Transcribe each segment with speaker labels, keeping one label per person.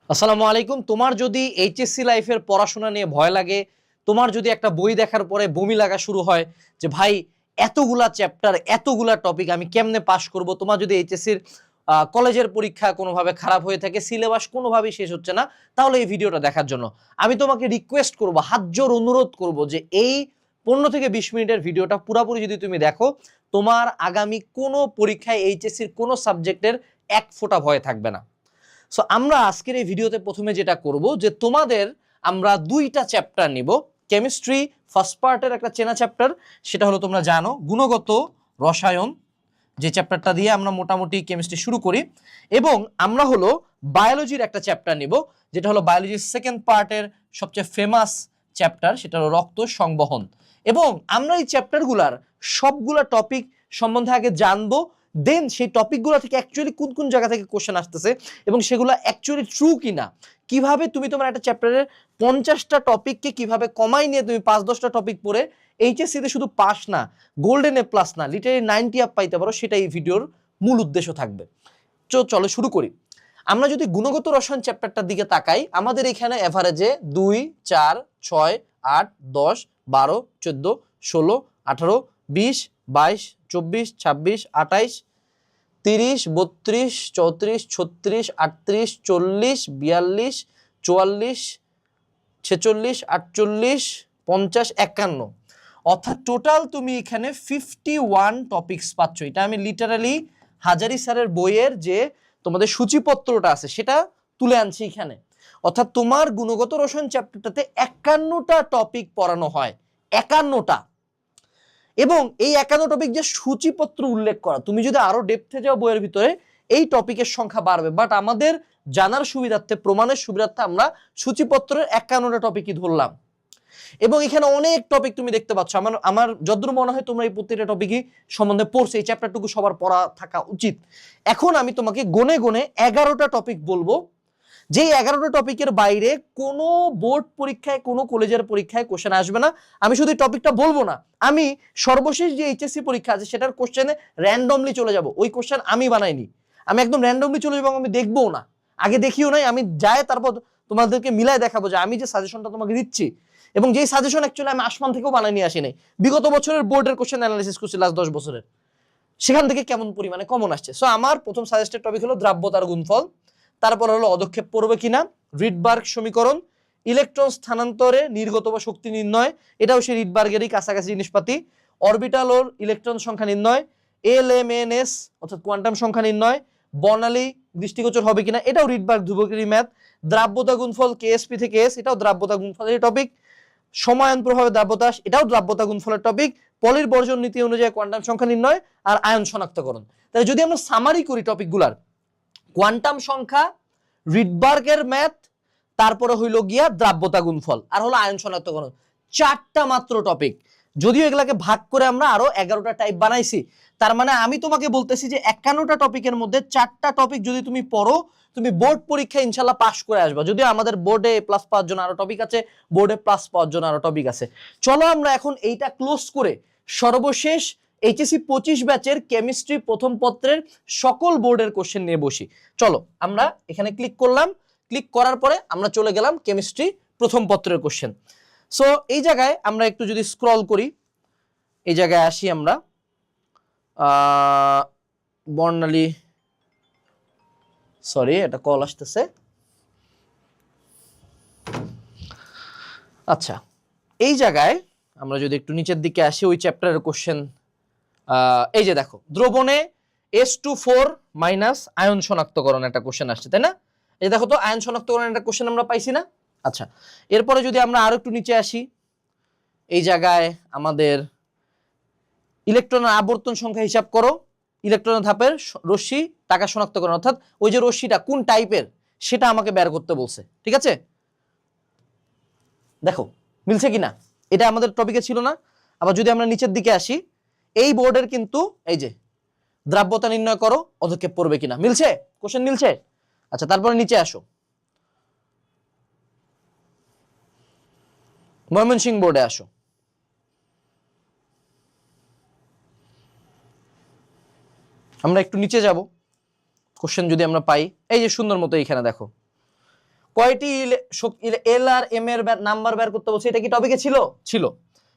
Speaker 1: আসসালামু আলাইকুম। তোমার যদি এইচএসসি লাইফের পড়াশোনা নিয়ে ভয় লাগে, তোমার যদি একটা বই দেখার পরে বমি লাগা শুরু হয় যে ভাই এতগুলা চ্যাপ্টার এতগুলা টপিক আমি কেমনে পাস করব, তোমার যদি এইচএসসির কলেজের পরীক্ষা কোনোভাবে খারাপ হয়ে থাকে, সিলেবাস কোনোভাবেই শেষ হচ্ছে না, তাহলে এই ভিডিওটা দেখার জন্য আমি তোমাকে রিকোয়েস্ট করব, হাত জোর অনুরোধ করব যে এই 15 থেকে 20 মিনিটের ভিডিওটা পুরোপুরি যদি তুমি দেখো, তোমার আগামী কোনো পরীক্ষায় এইচএসসির কোনো সাবজেক্টের এক ফোঁটা ভয় থাকবে না। সো আমরা আজকের এই ভিডিওতে প্রথমে যেটা করব যে তোমাদের আমরা দুইটা চ্যাপ্টার নিব। কেমিস্ট্রি ফার্স্ট পার্টের একটা চেনা চ্যাপ্টার, সেটা হলো তোমরা জানো গুণগত রসায়ন, যে চ্যাপ্টারটা দিয়ে আমরা মোটামুটি কেমিস্ট্রি শুরু করি। এবং আমরা হলো বায়োলজির একটা চ্যাপ্টার নিব, যেটা হলো বায়োলজির সেকেন্ড পার্টের সবচেয়ে ফেমাস চ্যাপ্টার, সেটা হলো রক্ত সংবহন। এবং আমরা এই চ্যাপ্টারগুলার সবগুলা টপিক সম্বন্ধে আগে জানবো, দেন সেই টপিকগুলো থেকে অ্যাকচুয়ালি কোন কোন জায়গা থেকে কোশ্চেন আসতেছে এবং সেগুলো অ্যাকচুয়ালি ট্রু কিনা, কিভাবে তুমি তোমার একটা চ্যাপ্টারের 50টা টপিককে কিভাবে কমাই নিয়ে তুমি 5-10টা টপিক পড়ে এইচএসসিতে শুধু পাস না, গোল্ডেন এ প্লাস না, লিটারালি 90 আপ পাইতে পারো, সেটা এই ভিডিওর মূল উদ্দেশ্য থাকবে। চলো শুরু করি। আমরা যদি গুণগত রসায়ন চ্যাপ্টারটার দিকে তাকাই, আমাদের এখানে এভারেজে 2, 4, 6, 8, 10, 12, 14, 16, 18, 20, 22, 24, 26, 28, 30, 32, 34, 36, 38, 40, 42, 44, 46, 48, 50, 51, অর্থাৎ টোটাল তুমি এখানে 51 টপিকস পাচ্ছ। এটা আমি লিটারালি হাজারি স্যারের বইয়ের যে তোমাদের সূচিপত্রটা আছে সেটা তুলে আনছি এখানে। অর্থাৎ তোমার গুণগত রসায়ন চ্যাপ্টারটাতে 51টা টপিক পড়ানো হয়, 51টা। এবং এই 51 টপিক যে সূচিপত্র উল্লেখ করা, তুমি যদি আরো ডেপথে যাও বইয়ের ভিতরে এই টপিকের সংখ্যা বাড়বে, বাট আমাদের জানার সুবিধার্থে, প্রমাণের সুবিধার্থে আমরা সূচিপত্রের 51টা টপিকই ধরলাম। এবং এখানে অনেক টপিক তুমি দেখতে পাচ্ছ। আমার যদ্দূর মনে হয় তোমরা এই প্রত্যেকটা টপিকই সম্বন্ধে পড়ছো, এই চ্যাপ্টারটুকু সবার পড়া থাকা উচিত। এখন আমি তোমাকে গনে গনে 11টা টপিক বলবো, যেই 11টা টপিকের বাইরে কোনো বোর্ড পরীক্ষায়, কোনো কলেজের পরীক্ষায় কোশ্চেন আসবে না। আমি শুধু টপিকটা বলবো না, আমি সর্বশেষ যে এইচএসসি পরীক্ষা আছে সেটার কোশ্চেনে র্যান্ডমলি চলে যাব। ওই কোশ্চেন আমি বানাইনি, আমি একদম র্যান্ডমলি চলে যাবো, আমি দেখবোও না, আগে দেখিও নাই, আমি যাই তারপর তোমাদেরকে মিলাই দেখাবো যে আমি যে সাজেশনটা তোমাকে দিচ্ছি এবং যেই সাজেশন অ্যাকচুয়ালি আমি আসমান থেকেও বানাই নিয়ে আসি নাই, বিগত বছরের বোর্ডের কোশ্চেন অ্যানালাইসিস করছি লাস্ট 10 বছরের, সেখান থেকে কেমন পরিমাণে কমন আসছে। সো আমার প্রথম সাজেস্টেড টপিক হলো দ্রাব্যতার গুণফল, তারপর হলো অদক্ষেপ পড়বে কিনা, রিডবার্গ সমীকরণ, ইলেকট্রন স্থানান্তরে নির্গত বা শক্তি নির্ণয়, এটাও সেই রিডবার্গেরই কাছাকাছি জিনিসপাতি, অরবিটাল ওর ইলেকট্রন সংখ্যা নির্ণয়, এলএমএনএস অর্থাৎ কোয়ান্টাম সংখ্যা নির্ণয়, বর্ণালী দৃষ্টিগোচর হবে কিনা, এটাও রিডবার্গ ধ্রুবকেরই ম্যাথ, দ্রাব্যতা গুণফল কেএসপি থেকে এস, এটাও দ্রাব্যতা গুণফলের টপিক, সমায়ন প্রভাবে দ্রাব্যতা, এটাও দ্রাব্যতা গুণফলের টপিক, পলির বর্জন নীতি অনুযায়ী কোয়ান্টাম সংখ্যা নির্ণয়, আর আয়ন শনাক্তকরণ। তাহলে যদি আমরা সামারি করি টপিকগুলার, কোয়ান্টাম সংখ্যা, রিডবার্গের ম্যাথ, তারপরে হইল গিয়া দ্রাব্যতা গুণফল, আর হলো আয়ন শনাক্তকরণ, 4টা মাত্র টপিক। যদিও এগুলাকে ভাগ করে আমরা আরো 11টা টাইপ বানাইছি, তার মানে আমি তোমাকে বলতেছি যে 51টা টপিকের মধ্যে 4টা টপিক যদি তুমি পড়ো, তুমি বোর্ড পরীক্ষা ইনশাল্লাহ পাস করে আসবা। যদিও আমাদের বোর্ডে প্লাস পাওয়ার জন্য আরো টপিক আছে, বোর্ডে প্লাস পাওয়ার জন্য আরো টপিক আছে। চলো আমরা এখন এইটা ক্লোজ করে সর্বশেষ এইচএসসি 25 ব্যাচের কেমিস্ট্রি প্রথম পত্রের সকল বোর্ডের কোশ্চেন নিয়ে বসি। চলো আমরা এখানে ক্লিক করলাম, ক্লিক করার পরে আমরা চলে গেলাম কেমিস্ট্রি প্রথম পত্রের কোশ্চেন। সো এই জায়গায় আমরা একটু যদি স্ক্রল করি, এই জায়গায় আসি আমরা, বর্ণালী, সরি এটা কল আসতেছে। আচ্ছা, এই জায়গায় আমরা যদি একটু নিচের দিকে আসি, ওই চ্যাপ্টারের কোশ্চেন, এই যে দেখো দ্রবণে H2 4 মাইনাস আয়ন শনাক্তকরণ একটা কোশ্চেন আসছে, তাই না? এই দেখো তো আয়ন শনাক্তকরণ একটা কোশ্চেন আমরা পাইছি না? আচ্ছা, এরপরে যদি আমরা আরো একটু নিচে আসি, এই জায়গায় আমাদের ইলেকট্রনের আবর্তন সংখ্যা হিসাব করো, ইলেকট্রনের ধাপের রশ্মি টাকা শনাক্তকরণ, অর্থাৎ ওই যে রশ্মিটা কোন টাইপের সেটা আমাকে বের করতে বলছে। ঠিক আছে, দেখো মিলছে কিনা, এটা আমাদের টপিকে ছিল না। আবার যদি আমরা নিচের দিকে আসি, এই বোর্ডের কিন্তু এই যে দ্রাব্যতা নির্ণয় করো, অদক্ষেপ পড়বে কিনা, মিলছে, কোশ্চেন মিলছে। আচ্ছা, তারপরে নিচে আসো, ময়মনসিংহ বোর্ডে আসো, আমরা একটু নিচে যাব, কোশ্চেন যদি আমরা পাই, এই যে সুন্দর মতো এখানে দেখো কয়টি এল আর এম এর নাম্বার বের করতে বলছে, এটা কি টপিকে ছিল? ছিল।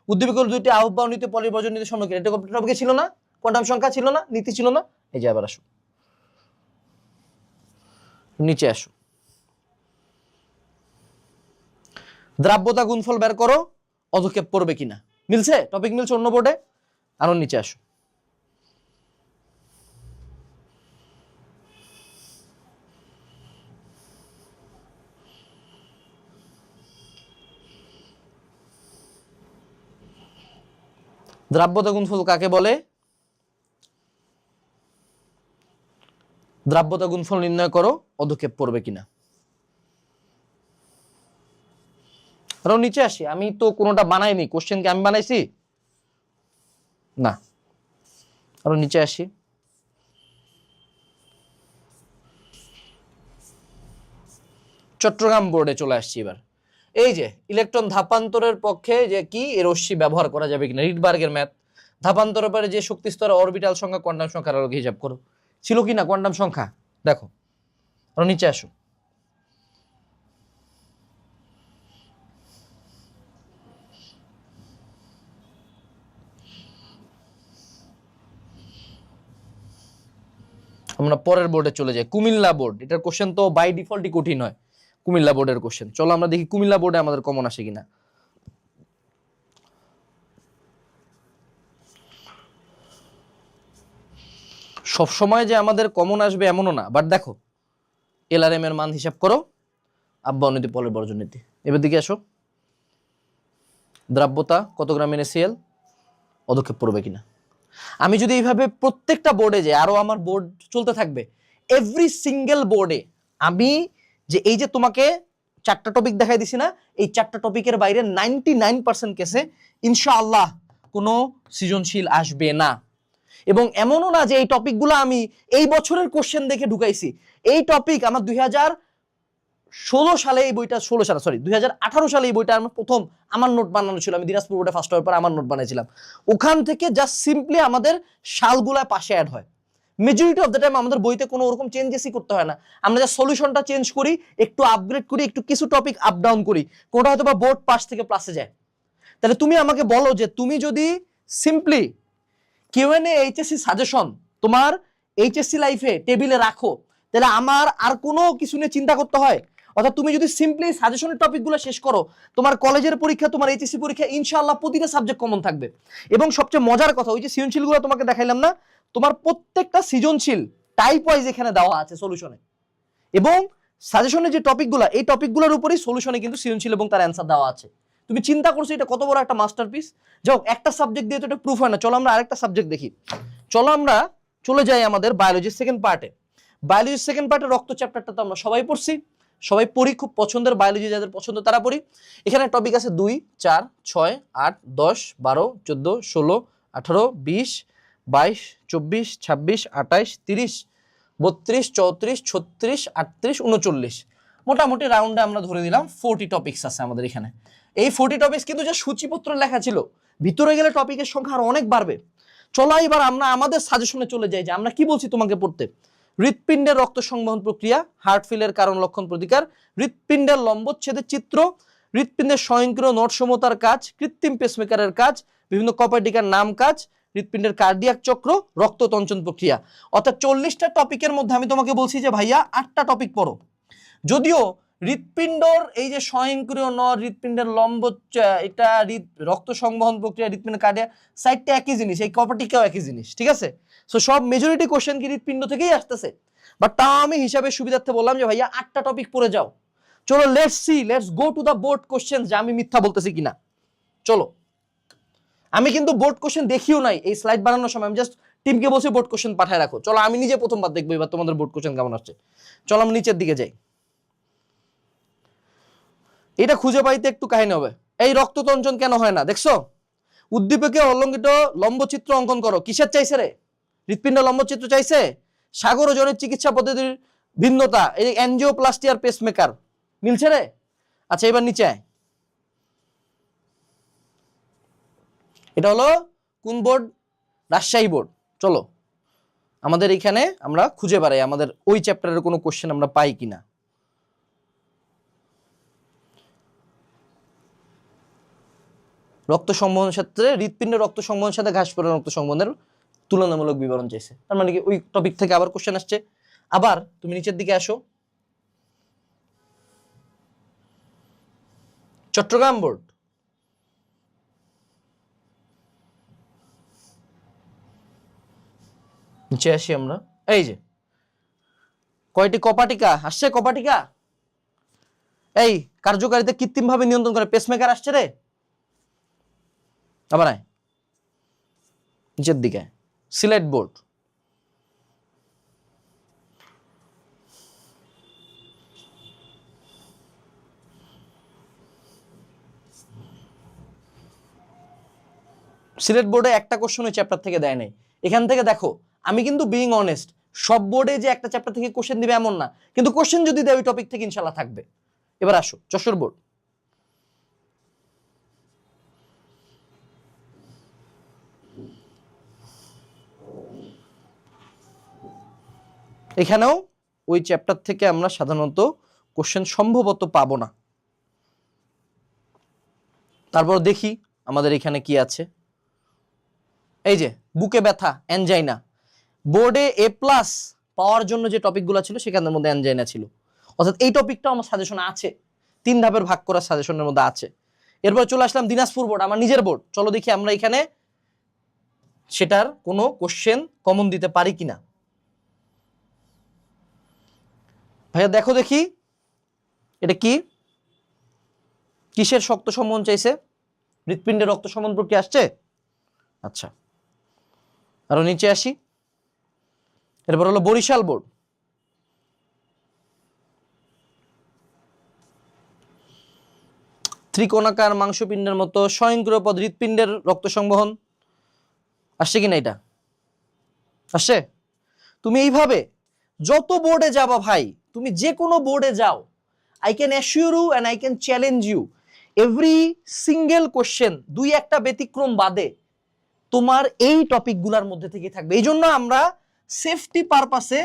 Speaker 1: উদ্দীপকের দুইটি আহ্বান নীতি পরিবর্জন নীতি সম্মুখীন, এটা টপিকে ছিল না? কোয়ান্টাম সংখ্যা ছিল না? নীতি ছিল না? এই যে আবার আসো, নিচে আসো, দ্রাব্যতা গুণফল বের করো, অধক্ষেপ পড়বে কিনা। মিলছে? টপিক মিলছে অন্য বোর্ডে? আরো নিচে আসো, দ্রাব্যতা গুণফল কাকে বলে? দ্রাব্যতা গুণফল নির্ণয় করো, অধক্ষেপ পড়বে কিনা। আরো নিচে আসি, আমি তো কোনোটা বানাইনি, কোশ্চেন কি আমি বানাইছি? না। আরো নিচে আসি, চট্টগ্রাম বোর্ডে চলে আসছি এবার। এই যে ইলেকট্রন ধাপান্তরের পক্ষে যে কি রশ্মি ব্যবহার করা যাবে কিনা, রিডবার্গের ম্যাথ। ধাপান্তরের পরে যে শক্তি স্তরে অরবিটাল সংখ্যা কোয়ান্টাম সংখ্যার আলোকে হিসাব করো। ছিল কিনা কোয়ান্টাম সংখ্যা? দেখো, আরো নিচে আসো, আমরা পরের বোর্ডে চলে যাই, কুমিল্লা বোর্ড। এটার কোশ্চেন তো বাই ডিফল্টই কঠিন হয়, কুমিল্লা বোর্ডের কোশ্চেন। চলো আমরা দেখি কুমিল্লা বোর্ডে আমাদের কমন আসে কিনা। সবসময় যে আমাদের কমন আসবে এমনও না, বাট দেখো এলআরএম এর মান হিসাব করো, আহ্বান নীতি পরিবর্জন নীতি। এবার দিকে আসো, দ্রাব্যতা কত গ্রাম NaCl, অধক্ষেপ পড়বে কিনা। আমি যদি এইভাবে প্রত্যেকটা বোর্ডে যাই, আরো আমার বোর্ড চলতে থাকবে, এভরি সিঙ্গেল বোর্ডে আমি যে এই যে তোমাকে 4টা টপিক দেখাই দিছি না, এই 4টা টপিকের বাইরে 99% কেসে ইনশাআল্লাহ কোনো সৃজনশীল আসবে না। এবং এমনও না যে এই টপিকগুলো আমি এই বছরের কোশ্চেন দেখে ঢুকাইছি। এই টপিক আমার 2016 সালে এই বইটা, 2018 সালে এই বইটা আমার প্রথম আমার নোট বানানো ছিল। আমি দিনাজপুর বোর্ডে ফার্স্ট হওয়ার পর আমার নোট বানাইছিলাম। ওখান থেকে জাস্ট সিম্পলি আমাদের সালগুলা পাশে অ্যাড হয়। মেজরিটি অফ দ্য টাইম আমাদের বইতে কোনো ওরকম চেঞ্জেসই করতে হয় না। আমরা যা সলিউশনটা চেঞ্জ করি, একটু আপগ্রেড করি, একটু কিছু টপিক আপ ডাউন করি, কোনটা হয়তো বা বোর্ড পাস থেকে প্লাসে যায়। তাহলে তুমি আমাকে বলো যে তুমি যদি সিম্পলি কিউএনএ এইচএসসি সাজেশন তোমার এইচএসসি লাইফে টেবিলে রাখো, তাহলে আমার আর কোনো কিছু নিয়ে চিন্তা করতে হয়? অর্থাৎ তুমি যদি সিম্পলি সাজেশনের টপিকগুলো শেষ করো, তোমার কলেজের পরীক্ষা, তোমার এইচএসসি পরীক্ষা ইনশাআল্লাহ প্রতিটা সাবজেক্ট কমন থাকবে। এবং সবচেয়ে মজার কথা, ওই যে সৃজনশীলগুলো তোমাকে দেখাইলাম না, তোমার প্রত্যেকটা সৃজনশীল টাইপ ওয়াইজ এখানে দেওয়া আছে সলিউশনে। এবং সাজেশনের যে টপিকগুলো, এই টপিকগুলোর উপরেই সলিউশনে কিন্তু সৃজনশীল এবং তার অ্যান্সার দেওয়া আছে। তুমি চিন্তা করছো এটা কত বড় একটা মাস্টারপিস। যাও, একটা সাবজেক্ট দিয়ে তো এটা প্রুফ হয় না। চলো আমরা আরেকটা সাবজেক্ট দেখি। চলো আমরা চলে যাই আমাদের বায়োলজির সেকেন্ড পার্টে। বায়োলজির সেকেন্ড পার্টে রক্ত চ্যাপ্টারটা তো আমরা সবাই পড়ছি, সবাই পড়ি, খুব পছন্দের, বায়োলজি যাদের পছন্দ তারা পড়ি। এখানে টপিক আছে 2, 4, 6, 8, 10, 12, 14, 16, 18, 20, 22, 24, 26, 28, 30, 32, 34, 36, 38, 39, মোটামুটি রাউন্ডে আমরা ধরে দিলাম 40 টপিকস আছে আমাদের এখানে। এই 40 টপিকস কিন্তু যে সূচিপত্র লেখা ছিল, ভিতরে গেলে টপিকের সংখ্যা আরো অনেক বাড়বে। চলো এবার আমরা আমাদের সাজেশনে চলে যাই যে আমরা কি বলছি তোমাকে পড়তে। হৃৎপিণ্ডের রক্ত সংবহন প্রক্রিয়া, হার্ট ফেলের কারণ লক্ষণ প্রতিকার, হৃৎপিণ্ডের লম্বচ্ছেদের চিত্র, হৃৎপিণ্ডের স্বয়ংক্রিয় নট সমতার কাজ, কৃত্রিম পেসমেকারের কাজ, বিভিন্ন কপার্টিকার নাম কাজ, হৃৎপিণ্ডের কার্ডিয়াক চক্র, রক্ততঞ্চন প্রক্রিয়া। অর্থাৎ 40টা টপিকের মধ্যে আমি তোমাকে বলছি যে ভাইয়া 8টা টপিক পড়ো। যদিও হৃৎপিণ্ডর এই যে স্বয়ংক্রিয় নট, হৃৎপিণ্ডের লম্ব, এটা রক্ত সংবহন প্রক্রিয়া, হৃৎপিণ্ডের কার্ডিয়াক, সাইডটা একই জিনিস, এই কপার্টিকাও একই জিনিস, ঠিক আছে। সো সব মেজরিটি কোশ্চেন কি হৃৎপিণ্ড থেকেই আসতেছে, বাট তাও আমি হিসাবের সুবিধার্থে বললাম যে ভাইয়া 8টা টপিক পড়ে যাও। চলো let's go to the board question, যে আমি মিথ্যা বলতেছি কিনা। চলো, আমি কিন্তু বোর্ড কোশ্চেন দেখিও নাই এই স্লাইড বানানোর সময়, আমি জাস্ট টিমকে বলছি বোর্ড কোশ্চেন পাঠায় রাখো। চলো আমি নিজে প্রথমবার দেখবো এবার তোমাদের বোর্ড কোশ্চেন কেমন আসছে। চলো আমি নিচের দিকে যাই, এটা খুঁজে পাইতে একটু কাহিনী হবে। এই রক্ততঞ্চন কেন হয় না দেখছো? উদ্দীপকে অলঙ্কিত লম্বচিত্র অঙ্কন করো। কিসের চাইছে রে? হৃৎপিণ্ড লম্বচিত্র চাইছে। সাগর ও জনের চিকিৎসা পদ্ধতির ভিন্নতা, এই অ্যানজিওপ্লাস্টি আর পেসমেকার, মিলছে রে? আচ্ছা এবার নিচে আয়। এটা হলো কোন বোর্ড? রাজশাহী বোর্ড। চলো আমাদের এখানে আমরা খুঁজে বেড়াই আমাদের ওই চ্যাপ্টারের কোনো কোশ্চেন আমরা পাই কিনা। রক্ত সংবহনের ক্ষেত্রে হৃৎপিণ্ডের রক্ত সংবহনের সাথে ঘাসফুলের রক্ত সংবহনের তুলনামূলক বিবরণ চাইছে। তার মানে কি ওই টপিক থেকে আবার কোশ্চেন আসছে। আবার তুমি নিচের দিকে আসো, চট্টগ্রাম বোর্ড, নিচে আসি আমরা, এই যে কয়টি কপাটিকা আসছে, কপাটিকা এই কার্যকারিতা কৃত্রিম ভাবে নিয়ন্ত্রণ করে, পেসমেকার আসছে রে, আবার আয় নিচের দিকে, সিলেট বোর্ড, সিলেট বোর্ডে একটা কোশ্চেন ওই চ্যাপ্টার থেকে দেয় নাই। এখান থেকে দেখো আমি কিন্তু বিইং অনেস্ট, সব বোর্ডে যে একটা চ্যাপ্টার থেকে কোশ্চেন দিবে এমন না, কিন্তু কোশ্চেন যদি দেয় ওই টপিক থেকে ইনশাআল্লাহ থাকবে। এবার আসো যশোর বোর্ড, এখানেও ওই চ্যাপ্টার থেকে আমরা সাধারণত কোশ্চেন সম্ভবত পাবো না। তারপর দেখি আমাদের এখানে কি আছে, এই যে বুকে ব্যথা, অ্যানজাইনা, বোর্ডে এ প্লাস পাওয়ার জন্য যে টপিকগুলো ছিল সেখানের মধ্যে অ্যানজাইনা ছিল, অর্থাৎ এই টপিকটাও আমার সাজেশনে আছে, 3 ধাপের ভাগ করা সাজেশনের মধ্যে আছে। এরপর চলে আসলাম দিনাজপুর বোর্ড, আমার নিজের বোর্ড, চলো দেখি আমরা এখানে সেটার কোনো কোশ্চেন কমন দিতে পারি কিনা। ভাইয়া দেখো দেখি এটা কি, কিসের শক্ত সম্বন্ধ চাইছে, হৃৎপিণ্ডের রক্ত সম্বন্ধ প্রক্রিয়া আসছে। আচ্ছা আরো নিচে আসি, এরপর হলো বরিশাল বোর্ড, ত্রিকোণাকার মাংসপিণ্ডের মতো স্বয়ংক্রিয় পদ হৃৎপিণ্ডের রক্ত সংবহন আসছে কিনা, এটা আসছে। তুমি এইভাবে যত বোর্ডে যাবা ভাই, তুমি যে কোনো বোর্ডে যাও, I can assure you and I can challenge you, every single question 2-1টা ব্যতিক্রম বাদে তোমার এই টপিকগুলোর মধ্যে থেকে থাকবে। এই জন্য আমরা সেফটি পারপাসে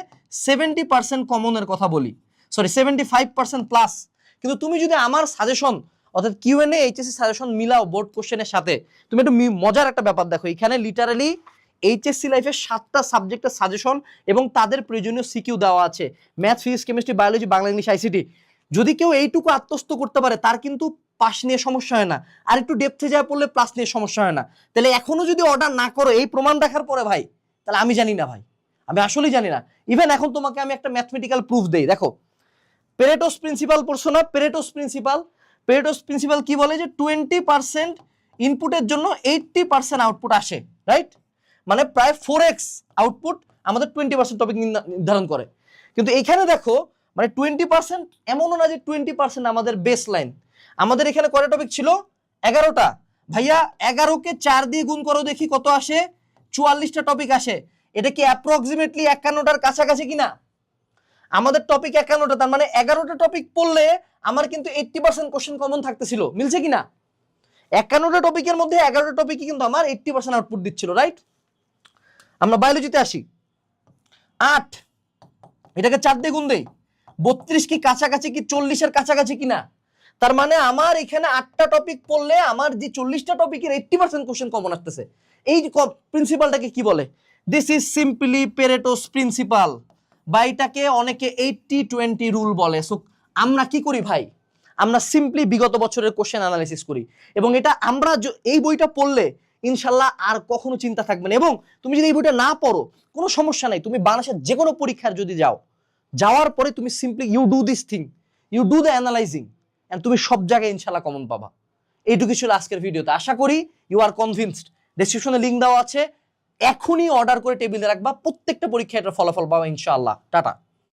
Speaker 1: 70% কমনের কথা বলি, সরি 75% প্লাস। কিন্তু তুমি যদি আমার সাজেশন অর্থাৎ কিউএনএ এইচএসসি সাজেশন মিলাও বোর্ড কোশ্চেনের সাথে, তুমি একটু মজার একটা ব্যাপার দেখো, এখানে লিটারালি এইচএসসি লাইফের 7টা সাবজেক্টের সাজেশন এবং তাদের প্রয়োজনীয় সিকিউ দেওয়া আছে, math, physics, chemistry, biology, Bangla, English, ICT. যদি কেউ এইটুকু আত্মস্থ করতে পারে তার কিন্তু পাস নিয়ে সমস্যা হয় না, আর একটু ডেপথে যায় পড়লে প্লাস নিয়ে সমস্যা হয় না। তাহলে এখনো যদি অর্ডার না করো এই প্রমাণ দেখার পরে ভাই, তাহলে আমি জানি না ভাই, আমি আসলেই জানি না। ইভেন এখন তোমাকে আমি একটা ম্যাথমেটিক্যাল প্রুফ দেই, দেখো পেরেটোস প্রিন্সিপাল পড়ছো না, পেরেটোস প্রিন্সিপাল কি বলে যে 20% ইনপুটের জন্য 80% আউটপুট আসে, রাইট? মানে প্রায় 4x আউটপুট আমাদের 20% টপিক নির্ধারণ করে। কিন্তু এইখানে দেখো মানে 20% এমনও না যে 20% আমাদের বেস লাইন, আমাদের এখানে কয়টা টপিক ছিল, 11টা। ভাইয়া 11কে 4 দিয়ে গুণ করো দেখি কত আসে, 44টা টপিক আসে। এটা কি অ্যাপ্রক্সিমেটলি 51টার কাছাকাছি কিনা? আমাদের টপিক 51টা, তার মানে 11টা টপিক পড়লে আমার কিন্তু 80% কোশ্চেন কমন থাকতেছিল, মিলছে কিনা? 51টা টপিকের মধ্যে 11টা টপিকই কিন্তু আমার 80% আউটপুট দিচ্ছিল, রাইট? আমরা বায়োলজিতে আসি, 8, এটাকে 4 দিয়ে গুণ দেই, 32 কি কাছাকাছি কি 40-এর কাছাকাছি কিনা? তার মানে আমার এখানে 8টা টপিক পড়লে আমার যে 40টা টপিকের 80% কোশ্চেন কমন আসতেছে। এই প্রিন্সিপালটাকে কি বলে? দিস ইজ সিম্পলি পেরেটোস প্রিন্সিপাল, বা এটাকে অনেকে 80-20 রুল বলে। সো আমরা কি করি ভাই, আমরা সিম্পলি বিগত বছরের কোশ্চেন অ্যানালাইসিস করি, এবং এটা আমরা এই বইটা পড়লে ইনশাল্লাহ আর কখনো চিন্তা থাকবে না। এবং তুমি যদি এই বইটা না পড়ো কোনো সমস্যা নাই, তুমি বাংলাদেশের যে কোনো পরীক্ষার যদি যাও, যাওয়ার পরে তুমি simply you do this thing, you do the analysing, and তুমি সব জায়গায় ইনশাল্লাহ কমন পাবা। এইটুকু ছিল আজকের ভিডিওতে, আশা করি ইউ আর কনভিন্সড। ডেসক্রিপশনে লিঙ্ক দেওয়া আছে, এখনই অর্ডার করে টেবিলে রাখবা, প্রত্যেকটা পরীক্ষায় এটার ফলাফল পাবা ইনশাআল্লাহ। টাটা।